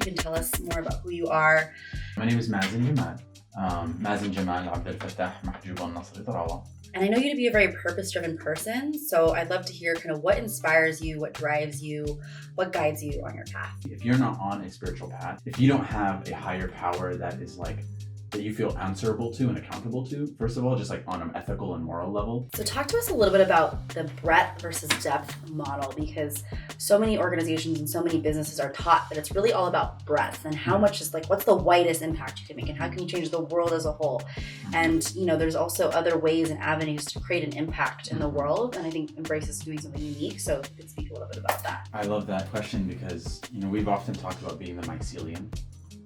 can tell us more about who you are. My name is Mazin Jamal. Mazin Jamal Abdel Fattah Mahjoub al-Nasri Tarawa. And I know you to be a very purpose-driven person, so I'd love to hear kind of what inspires you, what drives you, what guides you on your path. If you're not on a spiritual path, if you don't have a higher power that is like, that you feel answerable to and accountable to, first of all, just like on an ethical and moral level. So talk to us a little bit about the breadth versus depth model, because so many organizations and so many businesses are taught that it's really all about breadth and how much is like, what's the widest impact you can make and how can you change the world as a whole? And, you know, there's also other ways and avenues to create an impact in the world. And I think Embrace is doing something unique. So you can speak a little bit about that. I love that question because, you know, we've often talked about being the mycelium.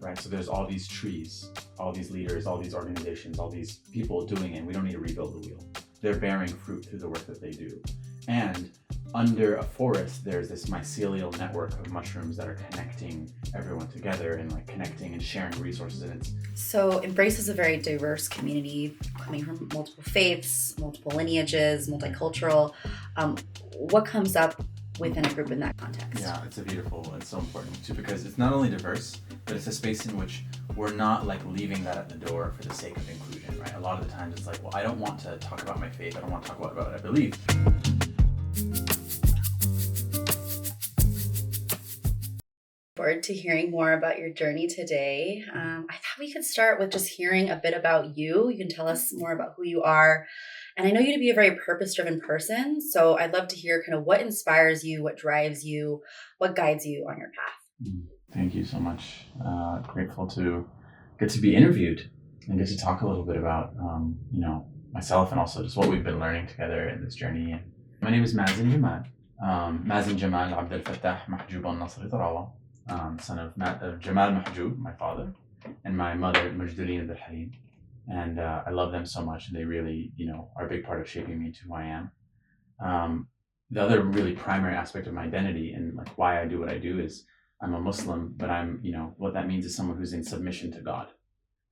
Right, so there's all these trees, all these leaders, all these organizations, all these people doing it, and we don't need to rebuild the wheel. They're bearing fruit through the work that they do. And under a forest, there's this mycelial network of mushrooms that are connecting everyone together and like connecting and sharing resources. And it's so Embrace is a very diverse community coming from multiple faiths, multiple lineages, multicultural. What comes up within a group in that context? Yeah, it's so important too, because it's not only diverse, but it's a space in which we're not like leaving that at the door for the sake of inclusion, right? A lot of the times it's like, well, I don't want to talk about my faith. I don't want to talk about what I believe. Forward to hearing more about your journey today. I thought we could start with just hearing a bit about you. You can tell us more about who you are. And I know you to be a very purpose-driven person, so I'd love to hear kind of what inspires you, what drives you, what guides you on your path. Thank you so much. Grateful to get to be interviewed and get to talk a little bit about, you know, myself and also just what we've been learning together in this journey. My name is Mazin Jamal. Mazin Jamal Abdel Fattah Mahjoub al-Nasri Tarawa, son of Jamal Mahjoub, my father, and my mother, Majduleen Abdel Halim. And I love them so much, and they really, you know, are a big part of shaping me to who I am. The other really primary aspect of my identity and like why I do what I do is I'm a Muslim, but I'm, you know, what that means is someone who's in submission to God.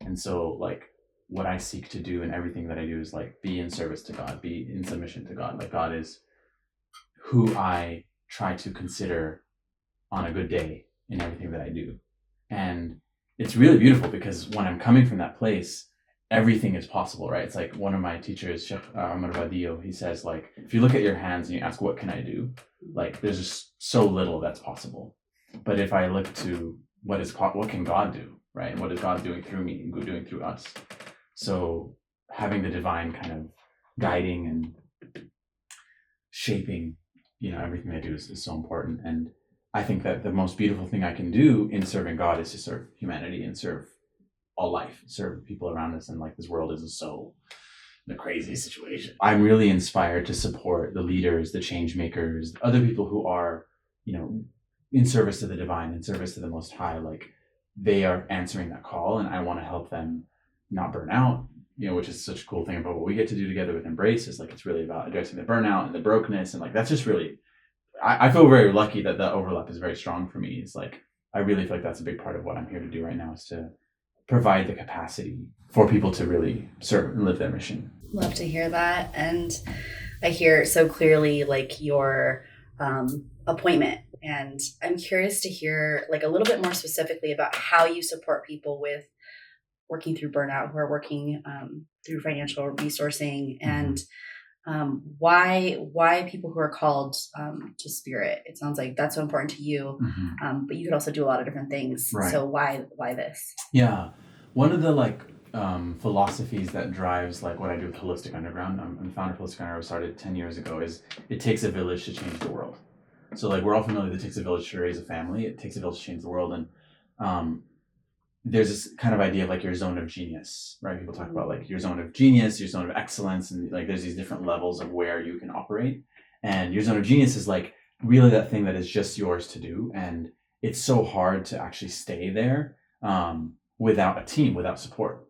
And so like what I seek to do and everything that I do is like be in service to God, be in submission to God. Like God is who I try to consider on a good day in everything that I do. And it's really beautiful because when I'm coming from that place, everything is possible, right? It's like one of my teachers, Sheikh Omar Badio, he says like, if you look at your hands and you ask, what can I do? Like there's just so little that's possible. But if I look to what can God do, right? And what is God doing through me and doing through us? So having the divine kind of guiding and shaping, you know, everything I do is so important. And I think that the most beautiful thing I can do in serving God is to serve humanity and serve all life, serve people around us. And like this world is so in a crazy situation. I'm really inspired to support the leaders, the change makers, other people who are, you know, in service to the divine, in service to the Most High. Like they are answering that call, and I want to help them not burn out, you know, which is such a cool thing about what we get to do together with Embrace is like, it's really about addressing the burnout and the brokenness. And like, that's just really, I feel very lucky that the overlap is very strong for me. It's like, I really feel like that's a big part of what I'm here to do right now is to provide the capacity for people to really serve and live their mission. Love to hear that. And I hear so clearly like your appointment. And I'm curious to hear like a little bit more specifically about how you support people with working through burnout, who are working through financial resourcing, and why people who are called to spirit. It sounds like that's so important to you, but you could also do a lot of different things. Right. So why this? Yeah, one of the like philosophies that drives like what I do with Holistic Underground, I'm the founder of Holistic Underground, started 10 years ago, is it takes a village to change the world. So like we're all familiar that it takes a village to raise a family. It takes a village to change the world. And there's this kind of idea of like your zone of genius, right? People talk about like your zone of genius, your zone of excellence. And like there's these different levels of where you can operate. And your zone of genius is like really that thing that is just yours to do. And it's so hard to actually stay there without a team, without support.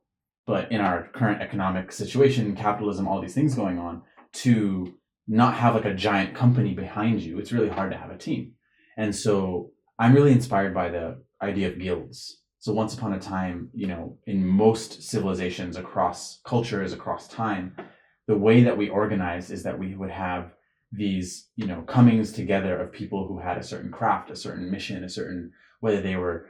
But in our current economic situation, capitalism, all these things going on, to not have like a giant company behind you, it's really hard to have a team. And so I'm really inspired by the idea of guilds. So once upon a time, you know, in most civilizations across cultures, across time, the way that we organized is that we would have these, you know, comings together of people who had a certain craft, a certain mission, a certain, whether they were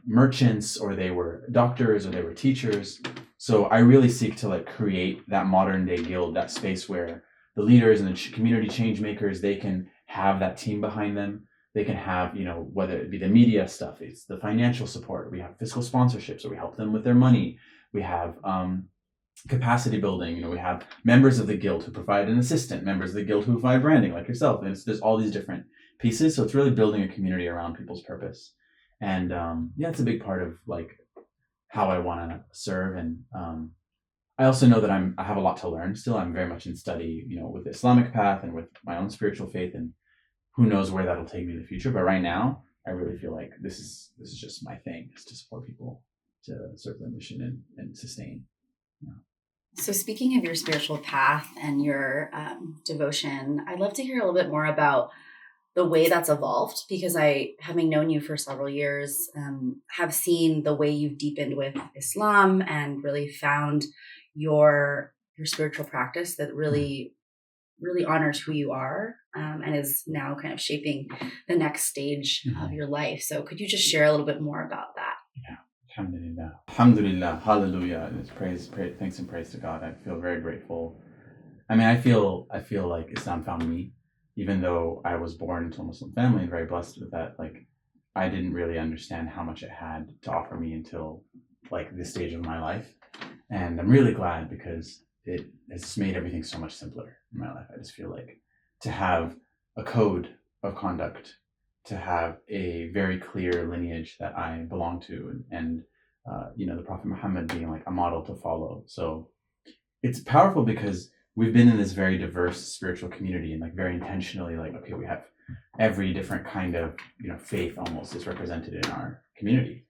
merchants, or they were doctors, or they were teachers. So I really seek to like create that modern day guild, that space where the leaders and the community change makers, they can have that team behind them. They can have, whether it be the media stuff, it's the financial support. We have fiscal sponsorships, so we help them with their money. We have capacity building. We have members of the guild who provide an assistant, members of the guild who provide branding, like yourself. And there's all these different pieces. So it's really building a community around people's purpose. And it's a big part of like how I want to serve. And I also know that I have a lot to learn still. I'm very much in study, with the Islamic path and with my own spiritual faith, and who knows where that'll take me in the future. But right now, I really feel like this is just my thing, is to support people to serve their mission and sustain. So speaking of your spiritual path and your devotion, I'd love to hear a little bit more about the way that's evolved, because I, having known you for several years, have seen the way you've deepened with Islam and really found your spiritual practice that really honors who you are, and is now kind of shaping the next stage of your life. So could you just share a little bit more about that? Yeah. Alhamdulillah. Alhamdulillah. Hallelujah. It's praise, thanks and praise to God. I feel very grateful. I mean, I feel like Islam found me, even though I was born into a Muslim family and very blessed with that. Like, I didn't really understand how much it had to offer me until like this stage of my life. And I'm really glad, because it has made everything so much simpler in my life. I just feel like to have a code of conduct, to have a very clear lineage that I belong to, and the Prophet Muhammad being like a model to follow. So it's powerful because we've been in this very diverse spiritual community, and like very intentionally, like, okay, we have every different kind of, faith almost is represented in our community.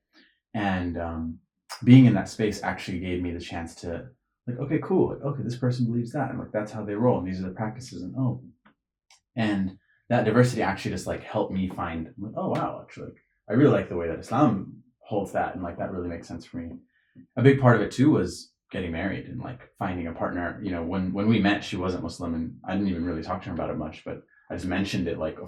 And being in that space actually gave me the chance to like, okay, cool. Like, okay, this person believes that. And like, that's how they roll. And these are the practices. And that diversity actually just like helped me find, like, oh, wow, actually, I really like the way that Islam holds that. And like, that really makes sense for me. A big part of it too was getting married and like finding a partner. When we met, she wasn't Muslim, and I didn't even really talk to her about it much, but I just mentioned it like,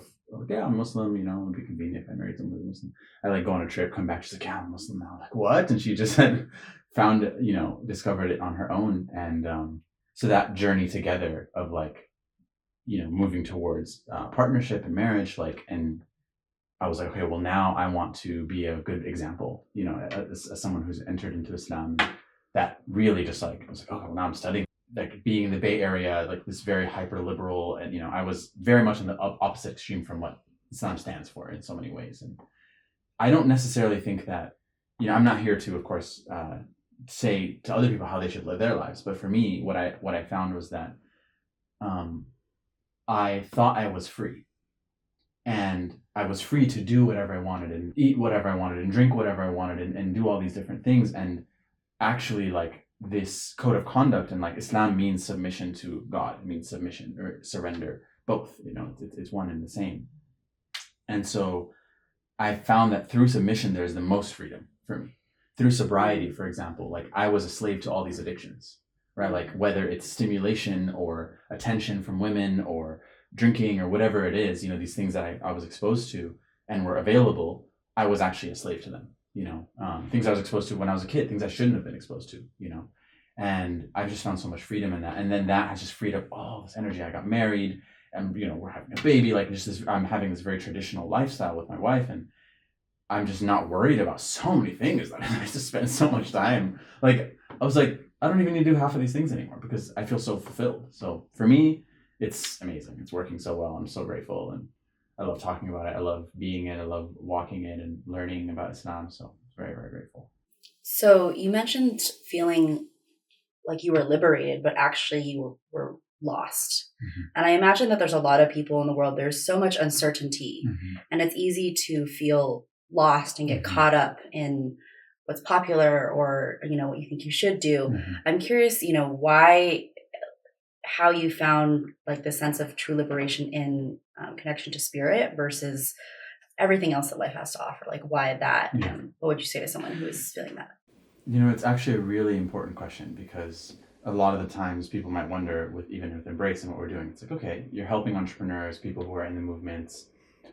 yeah, I'm Muslim, it would be convenient if I married someone who's Muslim. I like go on a trip, come back, she's like, yeah, I'm Muslim now. I'm like, what? And she just had found, discovered it on her own. And so that journey together of like, moving towards partnership and marriage, like, and I was like, okay, well, now I want to be a good example, as someone who's entered into Islam. That really just like, I was like, oh, well, now I'm studying, like being in the Bay Area, like this very hyper liberal, and I was very much in the opposite extreme from what Islam stands for in so many ways. And I don't necessarily think that, I'm not here to, of course, say to other people how they should live their lives, but for me, what I found was that I thought I was free, and I was free to do whatever I wanted and eat whatever I wanted and drink whatever I wanted and do all these different things. And actually, like, this code of conduct, and like Islam means submission to God, it means submission or surrender, both, it's one and the same. And so I found that through submission, there's the most freedom for me. Through sobriety, for example, like I was a slave to all these addictions, right? Like whether it's stimulation or attention from women or drinking or whatever it is, these things that I was exposed to and were available, I was actually a slave to them. Things I was exposed to when I was a kid, things I shouldn't have been exposed to, and I just found so much freedom in that. And then that has just freed up all this energy. I got married, and, we're having a baby, like just this, I'm having this very traditional lifestyle with my wife, and I'm just not worried about so many things that I just spend so much time. Like, I was like, I don't even need to do half of these things anymore because I feel so fulfilled. So for me, it's amazing. It's working so well. I'm so grateful, and I love talking about it. I love being in. I love walking in and learning about Islam. So very, very grateful. So you mentioned feeling like you were liberated, but actually you were lost. Mm-hmm. And I imagine that there's a lot of people in the world, there's so much uncertainty, mm-hmm. and it's easy to feel lost and get mm-hmm. caught up in what's popular or, what you think you should do. Mm-hmm. I'm curious, how you found like the sense of true liberation in connection to spirit versus everything else that life has to offer. Like, why that? Yeah. What would you say to someone who is feeling that? It's actually a really important question, because a lot of the times people might wonder even with Embrace and what we're doing, it's like, okay, you're helping entrepreneurs, people who are in the movements,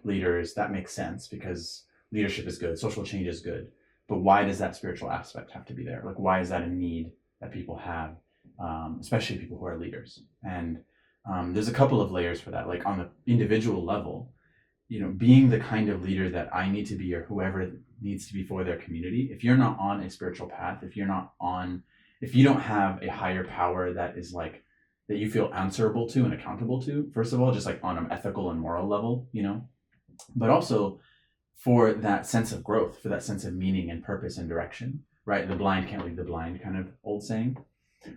leaders, that makes sense because leadership is good, social change is good. but why does that spiritual aspect have to be there? Like, why is that a need that people have, especially people who are leaders? And there's a couple of layers for that. Like on the individual level, being the kind of leader that I need to be, or whoever needs to be for their community. If you're not on a spiritual path, if you don't have a higher power that is like, that you feel answerable to and accountable to, first of all, just like on an ethical and moral level, but also for that sense of growth, for that sense of meaning and purpose and direction, right? The blind can't lead the blind kind of old saying.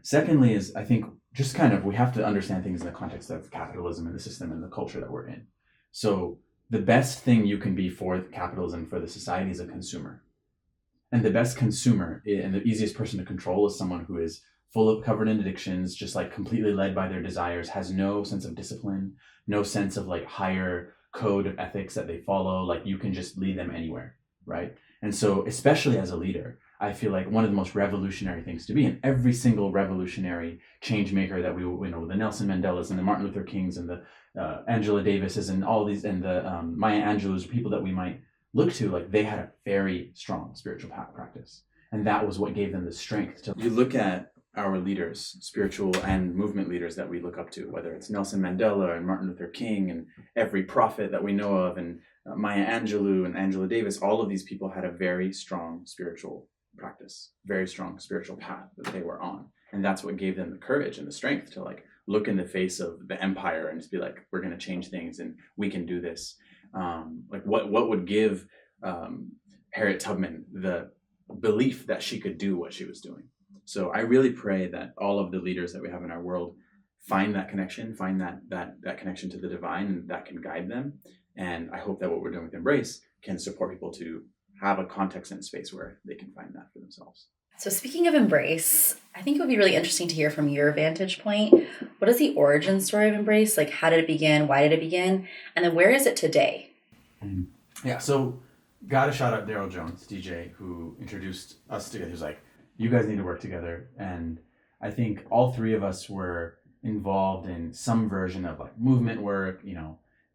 Secondly is, I think, just kind of, we have to understand things in the context of capitalism and the system and the culture that we're in. So the best thing you can be for capitalism, for the society, is a consumer. And the best consumer and the easiest person to control is someone who is covered in addictions, just like completely led by their desires, has no sense of discipline, no sense of like higher code of ethics that they follow. Like you can just lead them anywhere, right? And so, especially as a leader, I feel like one of the most revolutionary things to be, and every single revolutionary change maker that the Nelson Mandelas and the Martin Luther Kings and the Angela Davises and all these, and the Maya Angelou's, people that we might look to, like they had a very strong spiritual practice. And that was what gave them the strength to. You look at our leaders, spiritual and movement leaders that we look up to, whether it's Nelson Mandela and Martin Luther King and every prophet that we know of, and Maya Angelou and Angela Davis, all of these people had a very strong spiritual practice, very strong spiritual path that they were on. And that's what gave them the courage and the strength to like look in the face of the empire and just be like, we're going to change things and we can do this. Like what would give Harriet Tubman the belief that she could do what she was doing? So I really pray that all of the leaders that we have in our world find that connection, find that connection to the divine, and that can guide them. And I hope that what we're doing with Embrace can support people to have a context and space where they can find that for themselves. So speaking of Embrace, I think it would be really interesting to hear from your vantage point. What is the origin story of Embrace? Like, how did it begin? Why did it begin? And then where is it today? Yeah, so gotta shout out Daryl Jones, DJ, who introduced us together. He was like, you guys need to work together. And I think all three of us were involved in some version of like movement work,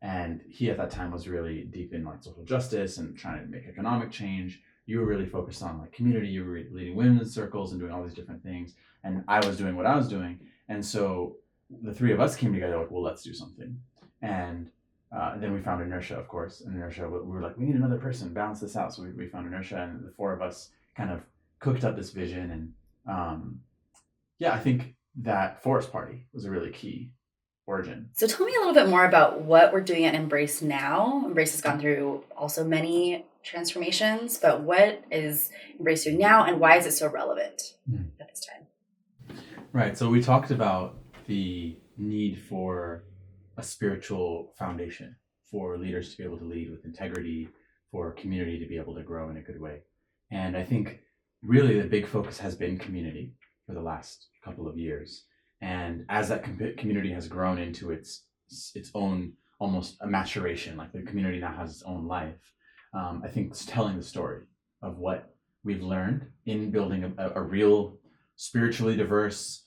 and he at that time was really deep in like social justice and trying to make economic change. You were really focused on like community, you were leading women's circles and doing all these different things. And I was doing what I was doing. And so the three of us came together like, well, let's do something. And then we found Inertia, of course. And Inertia, we were like, we need another person, balance this out. So we found Inertia, and the four of us kind of cooked up this vision. And I think that Forest Party was a really key origin. So tell me a little bit more about what we're doing at Embrace now. Embrace has gone through also many transformations, but what is Embrace doing now, and why is it so relevant at this time? Right. So we talked about the need for a spiritual foundation, for leaders to be able to lead with integrity, for community to be able to grow in a good way. And I think really the big focus has been community for the last couple of years. And as that community has grown into its own almost a maturation, like the community now has its own life, I think it's telling the story of what we've learned in building a real spiritually diverse,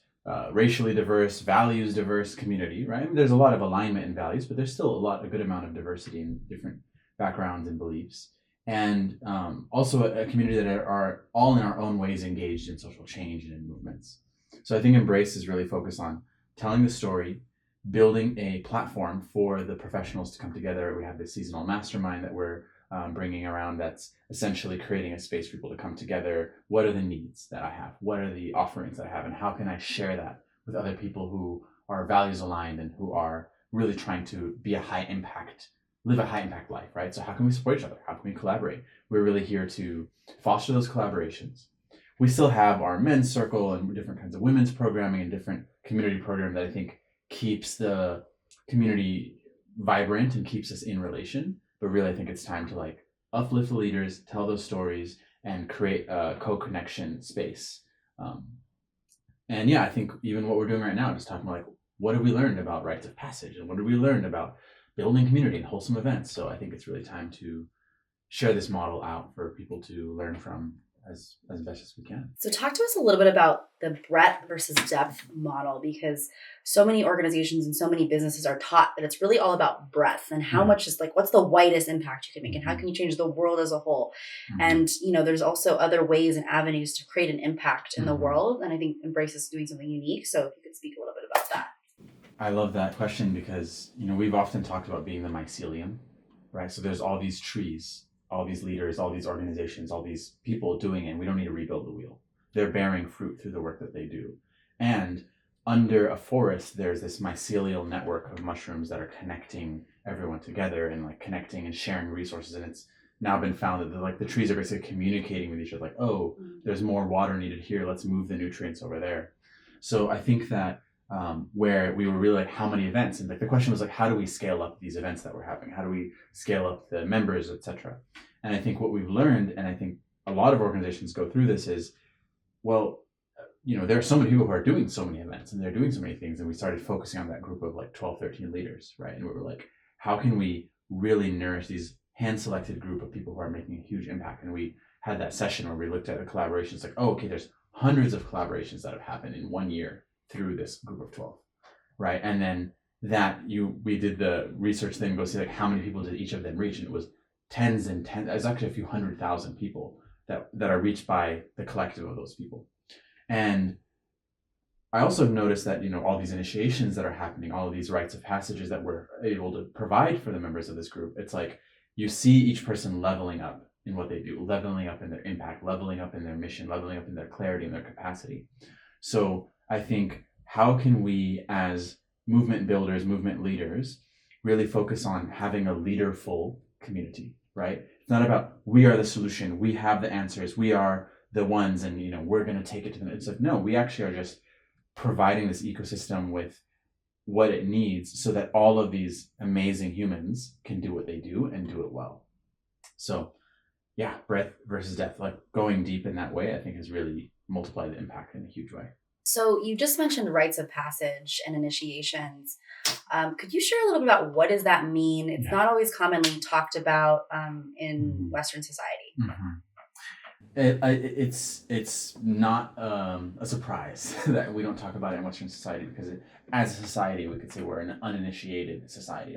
racially diverse, values diverse community, right? I mean, there's a lot of alignment in values, but there's still a good amount of diversity in different backgrounds and beliefs. And also a community that are all in our own ways engaged in social change and in movements. So I think Embrace is really focused on telling the story, building a platform for the professionals to come together. We have this seasonal mastermind that we're bringing around that's essentially creating a space for people to come together. What are the needs that I have? What are the offerings that I have? And how can I share that with other people who are values aligned and who are really trying to be live a high impact life, right? So how can we support each other? How can we collaborate? We're really here to foster those collaborations. We still have our men's circle and different kinds of women's programming and different community program that I think keeps the community vibrant and keeps us in relation. But really, I think it's time to like uplift the leaders, tell those stories, and create a co-connection space. I think even what we're doing right now, just talking about like, what have we learned about rites of passage, and what have we learned about building community and wholesome events? So I think it's really time to share this model out for people to learn from as best as we can. So talk to us a little bit about the breadth versus depth model, because so many organizations and so many businesses are taught that it's really all about breadth and how much is what's the widest impact you can make and how can you change the world as a whole. And, there's also other ways and avenues to create an impact in the world. And I think Embrace is doing something unique. So if you could speak a little bit about that. I love that question because, we've often talked about being the mycelium, right? So there's all these trees, all these leaders, all these organizations, all these people doing it, and we don't need to rebuild the wheel. They're bearing fruit through the work that they do. And under a forest, there's this mycelial network of mushrooms that are connecting everyone together and connecting and sharing resources. And it's now been found that the trees are basically communicating with each other, there's more water needed here, let's move the nutrients over there. So I think that where we were really how many events, and the question was how do we scale up these events that we're having, how do we scale up the members, etc. And I think what we've learned, and I think a lot of organizations go through this, is there are so many people who are doing so many events and they're doing so many things, and we started focusing on that group of 12, 13 leaders, right? And we were how can we really nourish these hand-selected group of people who are making a huge impact? And we had that session where we looked at the collaborations, there's hundreds of collaborations that have happened in 1 year through this group of 12, right? And then we did the research then go see how many people did each of them reach, and it was tens and tens. It's actually a few 100,000 people that are reached by the collective of those people. And I also noticed that all these initiations that are happening, all of these rites of passages that we're able to provide for the members of this group, it's you see each person leveling up in what they do, leveling up in their impact, leveling up in their mission, leveling up in their clarity and their capacity. So I think, how can we as movement builders, movement leaders, really focus on having a leaderful community, right? It's not about we are the solution, we have the answers, we are the ones, and we're going to take it to them. It's no, we actually are just providing this ecosystem with what it needs so that all of these amazing humans can do what they do and do it well. So yeah, breadth versus depth, going deep in that way, I think has really multiplied the impact in a huge way. So you just mentioned rites of passage and initiations. Could you share a little bit about what does that mean? It's not always commonly talked about in Western society. It's not a surprise that we don't talk about it in Western society, because as a society, we could say we're an uninitiated society.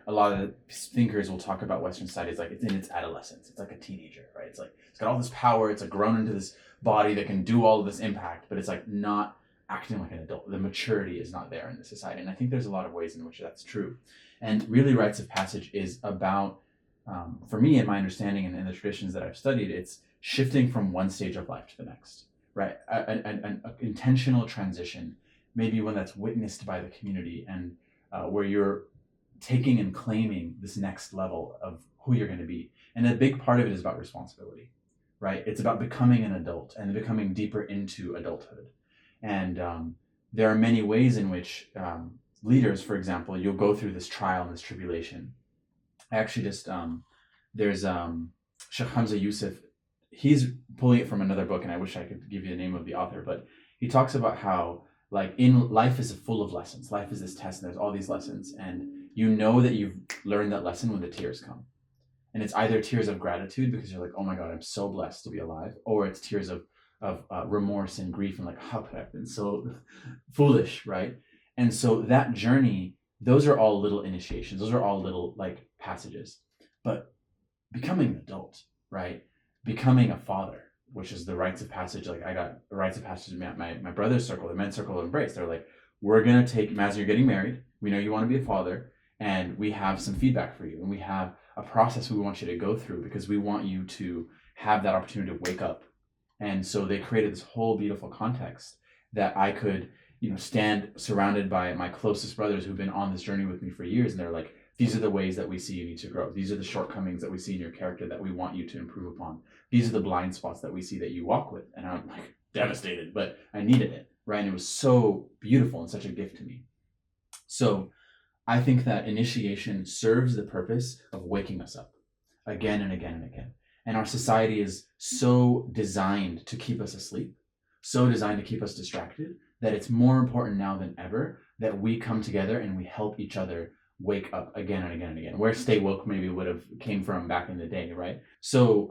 A lot of the thinkers will talk about Western society as it's in its adolescence. It's like a teenager, right? It's it's got all this power. It's grown into this body that can do all of this impact, but it's not acting like an adult. The maturity is not there in the society. And I think there's a lot of ways in which that's true. And really, rites of passage is about, for me, in my understanding and in the traditions that I've studied, it's shifting from one stage of life to the next, right? An intentional transition, maybe one that's witnessed by the community, and where you're taking and claiming this next level of who you're going to be. And a big part of it is about responsibility, right? It's about becoming an adult and becoming deeper into adulthood. And there are many ways in which leaders, for example, you'll go through this trial and this tribulation. I actually just, there's Sheikh Hamza Yusuf. He's pulling it from another book, and I wish I could give you the name of the author, but he talks about how in life is full of lessons. Life is this test, and there's all these lessons, and that you've learned that lesson when the tears come. And it's either tears of gratitude because you're oh my God, I'm so blessed to be alive, or it's tears of remorse and grief and how could I have been so foolish, right? And so that journey, those are all little initiations. Those are all little passages. But becoming an adult, right? Becoming a father, which is the rites of passage. I got the rites of passage in my brother's circle, the men's circle of Embrace. They're we're going to take, Mazin, you're getting married. We know you want to be a father, and we have some feedback for you. And we have a process we want you to go through because we want you to have that opportunity to wake up. And so they created this whole beautiful context that I could, stand surrounded by my closest brothers who've been on this journey with me for years. And they're these are the ways that we see you need to grow. These are the shortcomings that we see in your character that we want you to improve upon. These are the blind spots that we see that you walk with. And I'm devastated, but I needed it, right? And it was so beautiful and such a gift to me. So I think that initiation serves the purpose of waking us up again and again and again. And our society is so designed to keep us asleep, so designed to keep us distracted, that it's more important now than ever that we come together and we help each other wake up again and again and again. Where Stay Woke maybe would have came from back in the day, right? So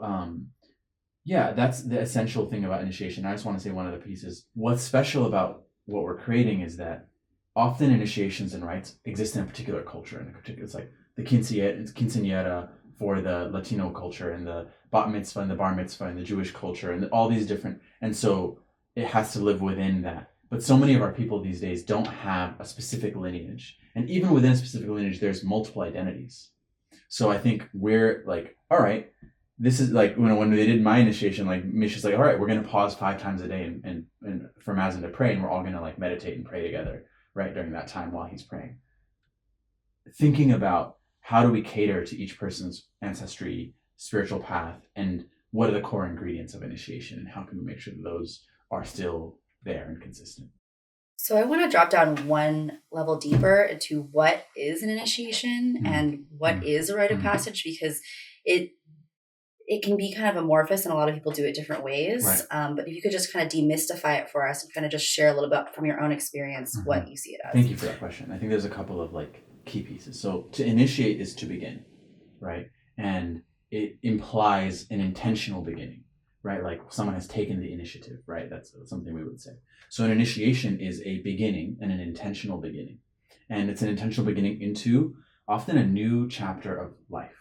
Yeah, that's the essential thing about initiation. I just want to say one other piece is what's special about what we're creating is that often initiations and rites exist in a particular culture. In a particular, it's like the quinceañera for the Latino culture, and the bat mitzvah and the bar mitzvah and the Jewish culture, and all these different. And so it has to live within that. But so many of our people these days don't have a specific lineage, and even within a specific lineage, there's multiple identities. So I think we're like, all right, this is like when they did my initiation, like Misha's like, all right, we're gonna pause 5 times a day and for Mazin to pray, and we're all gonna like meditate and pray together, right, during that time while he's praying. Thinking about how do we cater to each person's ancestry, spiritual path, and what are the core ingredients of initiation, and how can we make sure that those are still there and consistent. So I want to drop down one level deeper into what is an initiation and what is a rite of passage, because it can be kind of amorphous and a lot of people do it different ways. Right. But if you could just kind of demystify it for us and kind of just share a little bit from your own experience what you see it as. Thank you for that question. I think there's a couple of like key pieces. So to initiate is to begin, right? And it implies an intentional beginning, right? Like someone has taken the initiative, right? That's something we would say. So an initiation is a beginning and an intentional beginning. And it's an intentional beginning into often a new chapter of life,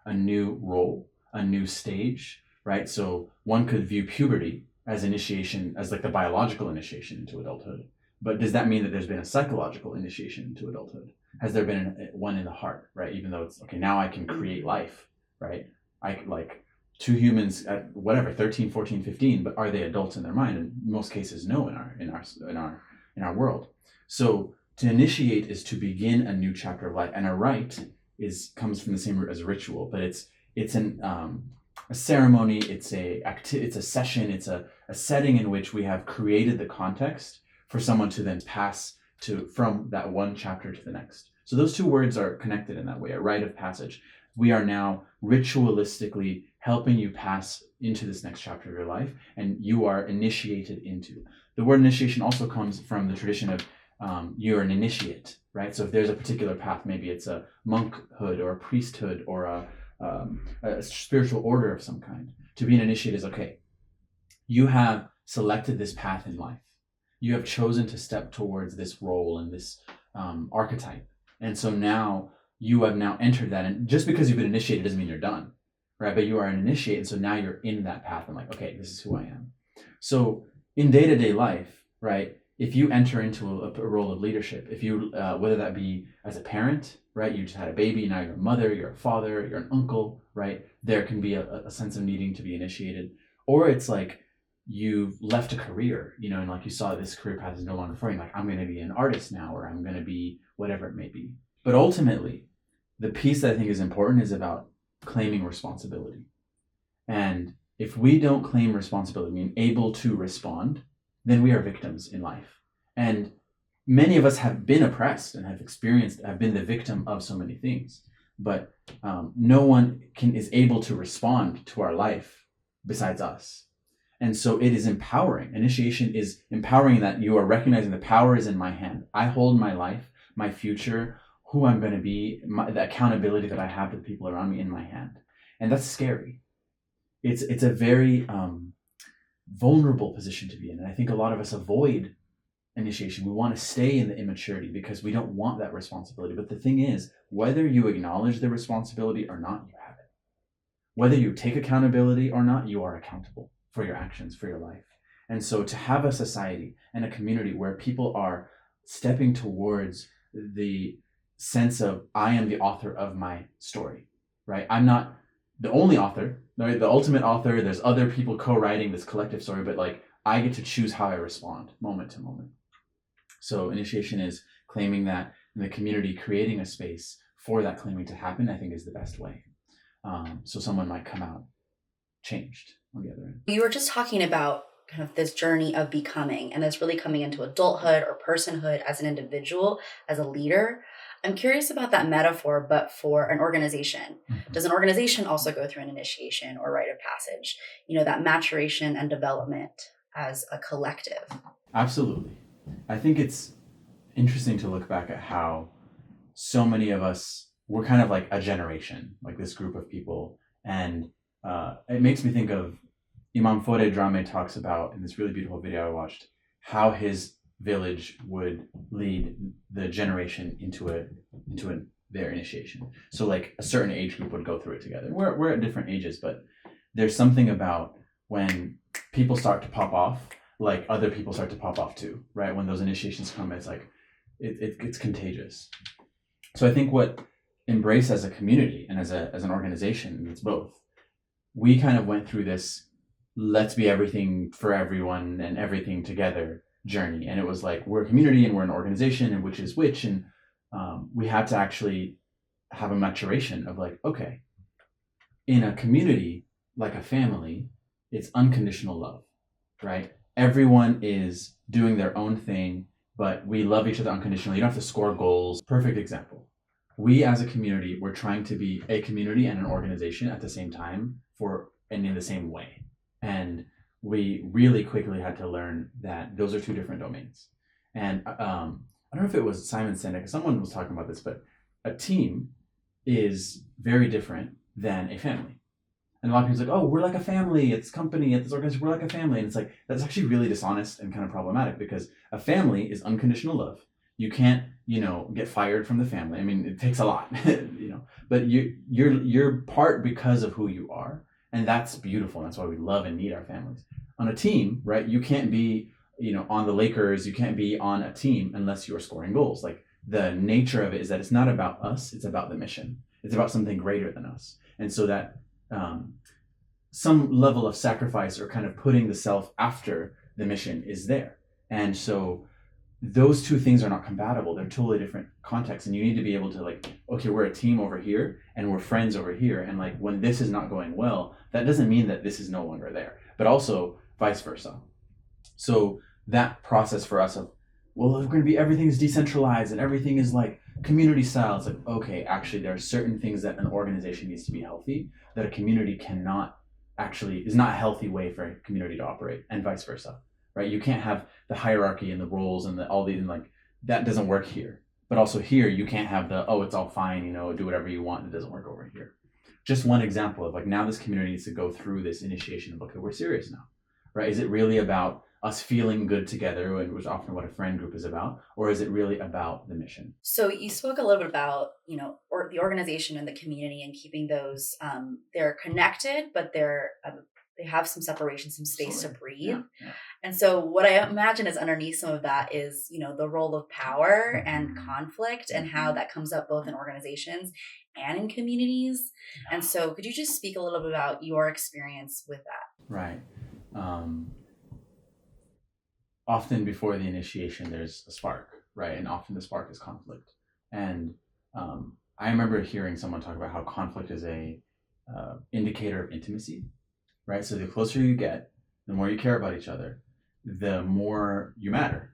a new role, a new stage, right? So one could view puberty as initiation, as like the biological initiation into adulthood. But does that mean that there's been a psychological initiation into adulthood? Has there been one in the heart, right? Even though it's, okay, now I can create life, right? I like 2 humans at whatever, 13, 14, 15, but are they adults in their mind? In most cases, no, in our world. So to initiate is to begin a new chapter of life. And a rite comes from the same root as ritual, but it's a ceremony, it's a session, it's a setting in which we have created the context for someone to then pass from that one chapter to the next. So those 2 words are connected in that way, a rite of passage. We are now ritualistically helping you pass into this next chapter of your life, and you are initiated into. The word initiation also comes from the tradition of you're an initiate, right? So if there's a particular path, maybe it's a monkhood or a priesthood or a spiritual order of some kind. To be an initiate is, okay, you have selected this path in life. You have chosen to step towards this role and this archetype. And so now you have now entered that. And just because you've been initiated doesn't mean you're done, right? But you are an initiate. And so now you're in that path and like, okay, this is who I am. So in day-to-day life, right, if you enter into a role of leadership, if you, whether that be as a parent, right, you just had a baby, now you're a mother, you're a father, you're an uncle, right, there can be a sense of needing to be initiated. Or it's like you've left a career, and like you saw this career path is no longer for you, like I'm going to be an artist now, or I'm going to be whatever it may be. But ultimately, the piece that I think is important is about claiming responsibility. And if we don't claim responsibility, being able to respond, then we are victims in life. And many of us have been oppressed and have been the victim of so many things. But no one is able to respond to our life besides us. And so it is empowering. Initiation is empowering, that you are recognizing the power is in my hand. I hold my life, my future, who I'm going to be, the accountability that I have to the people around me in my hand. And that's scary. It's a very vulnerable position to be in. And I think a lot of us avoid initiation. We want to stay in the immaturity because we don't want that responsibility. But the thing is, whether you acknowledge the responsibility or not, you have it. Whether you take accountability or not, you are accountable for your actions, for your life. And so to have a society and a community where people are stepping towards the sense of, I am the author of my story, right? I'm not the only author, right? The ultimate author. There's other people co-writing this collective story, but like I get to choose how I respond moment to moment. So initiation is claiming that, in the community creating a space for that claiming to happen, I think is the best way. So someone might come out changed on the other end. You were just talking about kind of this journey of becoming, and it's really coming into adulthood or personhood as an individual, as a leader. I'm curious about that metaphor, but for an organization. Mm-hmm. Does an organization also go through an initiation or rite of passage? That maturation and development as a collective. Absolutely. I think it's interesting to look back at how so many of us, we're kind of like a generation, like this group of people. And it makes me think of Imam Fode Drame talks about in this really beautiful video I watched how his village would lead the generation into their initiation. So like a certain age group would go through it together. We're at different ages, but there's something about when people start to pop off, like other people start to pop off too, right? When those initiations come, it's like it's contagious. So I think what Embrace as a community and as an organization, it's both. We kind of went through this let's be everything for everyone and everything together journey. And it was like, we're a community and we're an organization and which is which. And we had to actually have a maturation of like, okay, in a community, like a family, it's unconditional love, right? Everyone is doing their own thing, but we love each other unconditionally. You don't have to score goals. Perfect example. We as a community, we're trying to be a community and an organization at the same time and in the same way. And we really quickly had to learn that those are two different domains. And I don't know if it was Simon Sinek, someone was talking about this, but a team is very different than a family. And a lot of people's like, oh, we're like a family, it's company, at this organization, we're like a family. And it's like, that's actually really dishonest and kind of problematic because a family is unconditional love. You can't, get fired from the family. I mean, it takes a lot, but you're part because of who you are. And that's beautiful. And that's why we love and need our families. On a team, right? You can't be, on the Lakers, you can't be on a team unless you are scoring goals. Like the nature of it is that it's not about us, it's about the mission. It's about something greater than us. And so that some level of sacrifice or kind of putting the self after the mission is there. And so those two things are not compatible. They're totally different contexts. And you need to be able to like, okay, we're a team over here and we're friends over here. And like when this is not going well, that doesn't mean that this is no longer there, but also vice versa. So that process for us of, well, we're going to be, everything's decentralized and everything is like community style. It's like, okay, actually there are certain things that an organization needs to be healthy, that a community is not a healthy way for a community to operate, and vice versa. Right? You can't have the hierarchy and the roles and all these, and like that doesn't work here. But also here, you can't have it's all fine, do whatever you want. It doesn't work over here. Just one example of like, now this community needs to go through this initiation of, okay, we're serious now, right? Is it really about us feeling good together, which is often what a friend group is about, or is it really about the mission? So you spoke a little bit about, or the organization and the community and keeping those, they're connected, but they have some separation, some space to breathe. Yeah. And so what I imagine is underneath some of that is, the role of power and conflict and how that comes up both in organizations and in communities. And so could you just speak a little bit about your experience with that? Right. Often before the initiation, there's a spark, right? And often the spark is conflict. And I remember hearing someone talk about how conflict is a indicator of intimacy, right? So the closer you get, the more you care about each other, the more you matter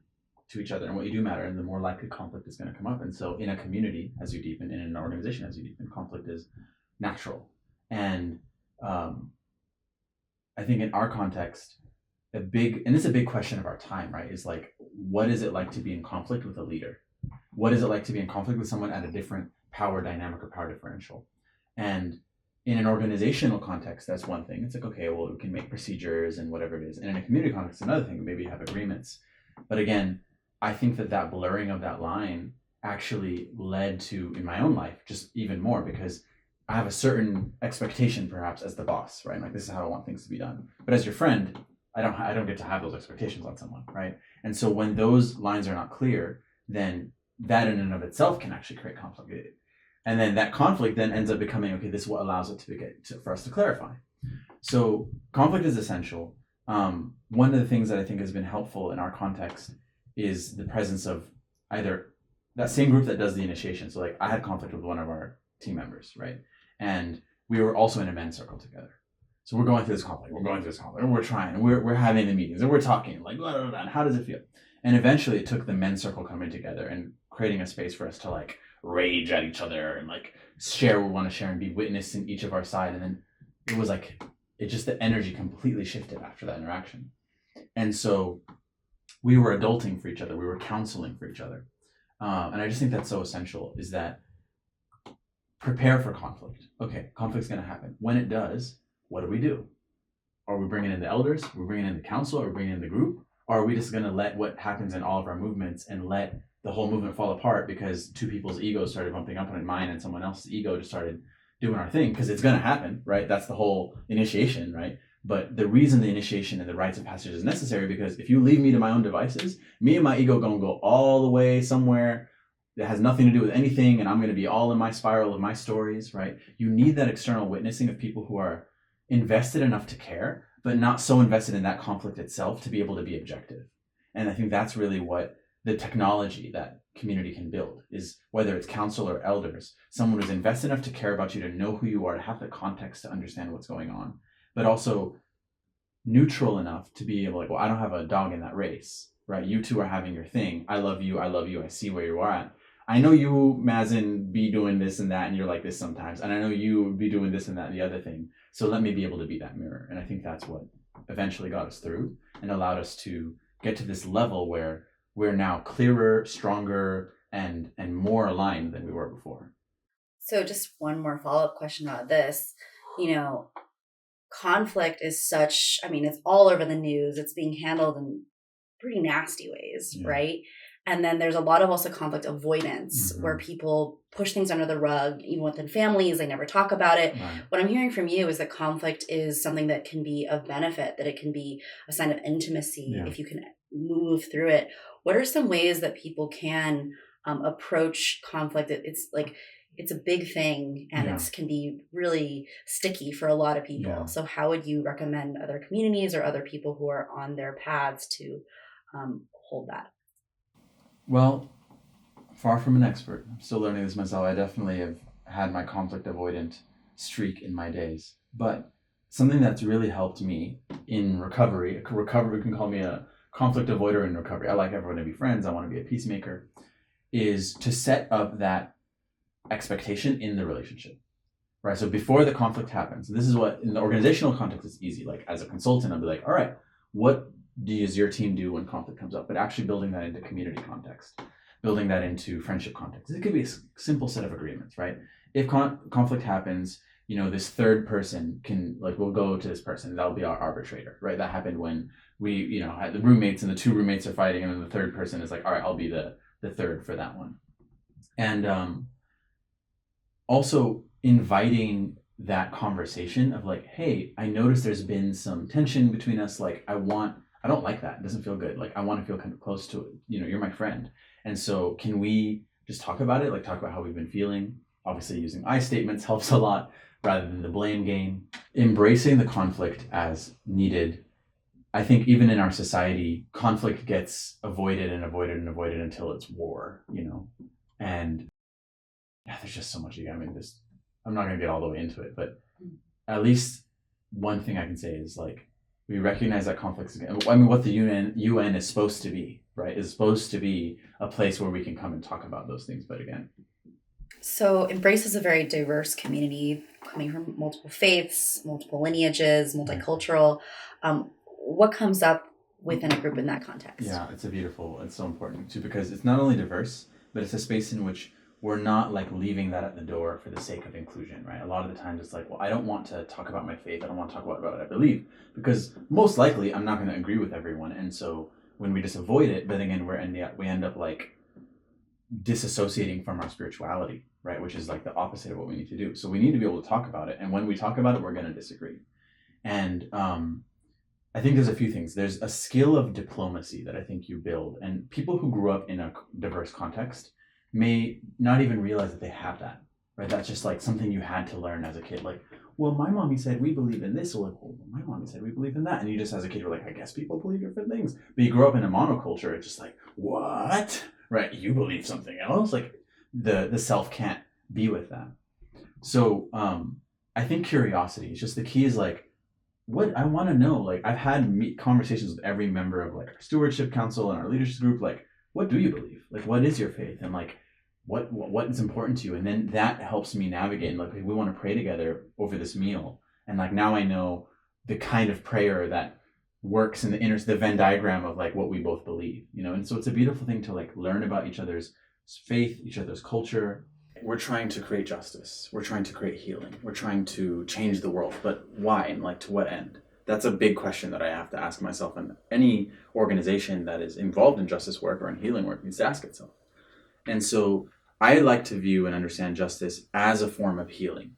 to each other and what you do matter, and the more likely conflict is going to come up. And so in a community, as you deepen, in an organization, as you deepen, conflict is natural. And I think in our context, and it's a big question of our time, right? Is like, what is it like to be in conflict with a leader? What is it like to be in conflict with someone at a different power dynamic or power differential? And in an organizational context, that's one thing. It's like, okay, well, we can make procedures and whatever it is. And in a community context, another thing, maybe you have agreements. But again, I think that blurring of that line actually led to, in my own life, just even more, because I have a certain expectation perhaps as the boss, right? Like, this is how I want things to be done. But as your friend, I don't get to have those expectations on someone, right? And so when those lines are not clear, then that in and of itself can actually create conflict. And then that conflict then ends up becoming, okay, this is what allows it for us to clarify. So conflict is essential. One of the things that I think has been helpful in our context is the presence of either that same group that does the initiation. So like I had conflict with one of our team members, right? And we were also in a men's circle together. So we're going through this conflict, and we're trying, and we're having the meetings, and we're talking, like, blah, blah, blah, and how does it feel? And eventually it took the men's circle coming together and creating a space for us to like rage at each other and like share what we want to share and be witness in each of our side. And then it was like, the energy completely shifted after that interaction. And so we were adulting for each other. We were counseling for each other. And I just think that's so essential, is that prepare for conflict. Okay, conflict's going to happen. When it does, what do we do? Are we bringing in the elders? Are we bringing in the council? Are we bringing in the group? Or are we just going to let what happens in all of our movements and let the whole movement fall apart because two people's egos started bumping up on mine and someone else's ego just started doing our thing? Because it's going to happen, right? That's the whole initiation, right? But the reason the initiation and the rites of passage is necessary, because if you leave me to my own devices, me and my ego going to go all the way somewhere that has nothing to do with anything, and I'm going to be all in my spiral of my stories, right? You need that external witnessing of people who are invested enough to care, but not so invested in that conflict itself to be able to be objective. And I think that's really what the technology that community can build is, whether it's council or elders, someone who's invested enough to care about you, to know who you are, to have the context to understand what's going on, but also neutral enough to be able, like, well, I don't have a dog in that race, right? You two are having your thing. I love you. I see where you are at. I know you, Mazin, be doing this and that, and you're like this sometimes. And I know you be doing this and that and the other thing. So let me be able to be that mirror. And I think that's what eventually got us through and allowed us to get to this level where we're now clearer, stronger, and more aligned than we were before. So just one more follow-up question about this. Conflict is such, it's all over the news. It's being handled in pretty nasty ways, right? And then there's a lot of also conflict avoidance, where people push things under the rug, even within families. They never talk about it. Right. What I'm hearing from you is that conflict is something that can be of benefit, that it can be a sign of intimacy if you can move through it. What are some ways that people can approach conflict? It's a big thing, and it can be really sticky for a lot of people. Yeah. So how would you recommend other communities or other people who are on their paths to hold that? Well, far from an expert. I'm still learning this myself. I definitely have had my conflict avoidant streak in my days. But something that's really helped me in recovery, you can call me a conflict avoider in recovery. I like everyone to be friends. I want to be a peacemaker, is to set up that expectation in the relationship, right? So before the conflict happens, this is what, in the organizational context, it's easy. Like as a consultant, I'll be like, all right, what does your team do when conflict comes up? But actually building that into community context, building that into friendship context. It could be a simple set of agreements, right? If conflict happens, this third person can, we'll go to this person, that'll be our arbitrator, right? That happened when we, had the roommates and the two roommates are fighting, and then the third person is like, all right, I'll be the third for that one. And also inviting that conversation of like, hey, I noticed there's been some tension between us. Like, I don't like that. It doesn't feel good. Like, I want to feel kind of close to it. You're my friend. And so can we just talk about it? Like, talk about how we've been feeling. Obviously, using I statements helps a lot rather than the blame game. Embracing the conflict as needed. I think even in our society, conflict gets avoided and avoided and avoided until it's war, And there's just so much. I'm not going to get all the way into it, but at least one thing I can say is like, we recognize that conflicts. What the UN is supposed to be, right? Is supposed to be a place where we can come and talk about those things. But again, so Embrace is a very diverse community coming from multiple faiths, multiple lineages, multicultural. What comes up within a group in that context? Yeah, it's so important too, because it's not only diverse, but it's a space in which we're not like leaving that at the door for the sake of inclusion, right? A lot of the times it's like, well, I don't want to talk about my faith. I don't want to talk about what I believe, because most likely I'm not going to agree with everyone. And so when we just avoid it, but again, we end up like disassociating from our spirituality, right? Which is like the opposite of what we need to do. So we need to be able to talk about it. And when we talk about it, we're going to disagree. And I think there's a few things. There's a skill of diplomacy that I think you build. And people who grew up in a diverse context may not even realize that they have that, right? That's just like something you had to learn as a kid. Like, well, my mommy said we believe in this. Well, my mommy said we believe in that. And you just as a kid, you're like, I guess people believe different things. But you grow up in a monoculture, it's just like, what? Right? You believe something else? Like the self can't be with that. So I think curiosity is just the key. Is like, what I want to know. Like, I've had conversations with every member of like our stewardship council and our leadership group. Like, what do you believe? Like, what is your faith? And like, what is important to you? And then that helps me navigate. Like, we want to pray together over this meal. And like, now I know the kind of prayer that works in the Venn diagram of like what we both believe, And so it's a beautiful thing to like learn about each other's faith, each other's culture. We're trying to create justice. We're trying to create healing. We're trying to change the world. But why? And like, to what end? that's a big question that I have to ask myself, and any organization that is involved in justice work or in healing work needs to ask itself. And so I like to view and understand justice as a form of healing,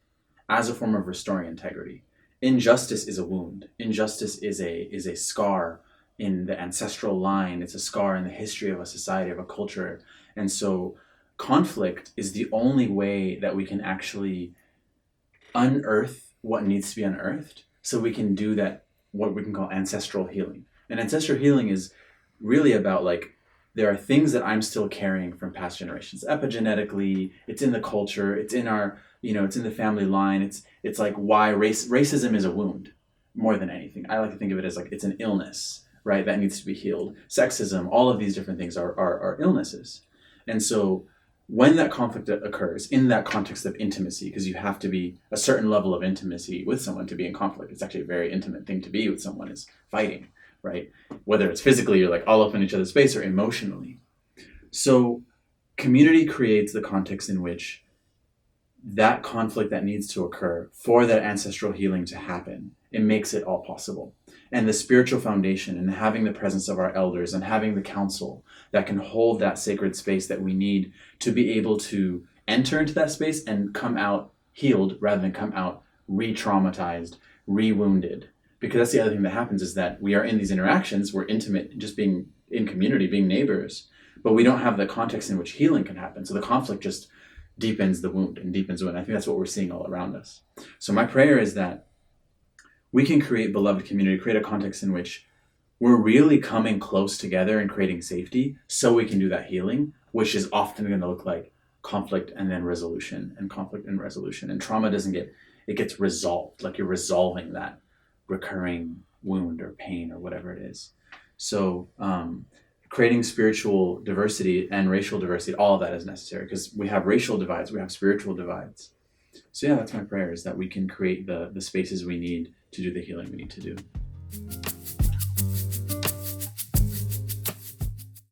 as a form of restoring integrity. Injustice is a wound. Injustice is a scar in the ancestral line. It's a scar in the history of a society, of a culture. And so conflict is the only way that we can actually unearth what needs to be unearthed, so we can do that, what we can call ancestral healing. And ancestral healing is really about, like, there are things that I'm still carrying from past generations. Epigenetically, it's in the culture, it's in our, it's in the family line. It's like why racism is a wound more than anything. I like to think of it as like it's an illness, right? That needs to be healed. Sexism, all of these different things are illnesses. And so when that conflict occurs in that context of intimacy, because you have to be a certain level of intimacy with someone to be in conflict. It's actually a very intimate thing to be with someone, is fighting, right? Whether it's physically, you're like all up in each other's space, or emotionally. So community creates the context in which that conflict that needs to occur for that ancestral healing to happen, it makes it all possible. And the spiritual foundation, and having the presence of our elders and having the council that can hold that sacred space that we need to be able to enter into that space and come out healed rather than come out re-traumatized, re-wounded. Because that's the other thing that happens, is that we are in these interactions, we're intimate, just being in community, being neighbors, but we don't have the context in which healing can happen. So the conflict just deepens the wound and deepens the wound. I think that's what we're seeing all around us. So my prayer is that we can create beloved community, create a context in which we're really coming close together and creating safety, so we can do that healing, which is often going to look like conflict and then resolution, and conflict and resolution. And trauma it gets resolved, like you're resolving that recurring wound or pain or whatever it is. So creating spiritual diversity and racial diversity, all of that is necessary, because we have racial divides, we have spiritual divides. So yeah, that's my prayer, is that we can create the spaces we need to do the healing we need to do.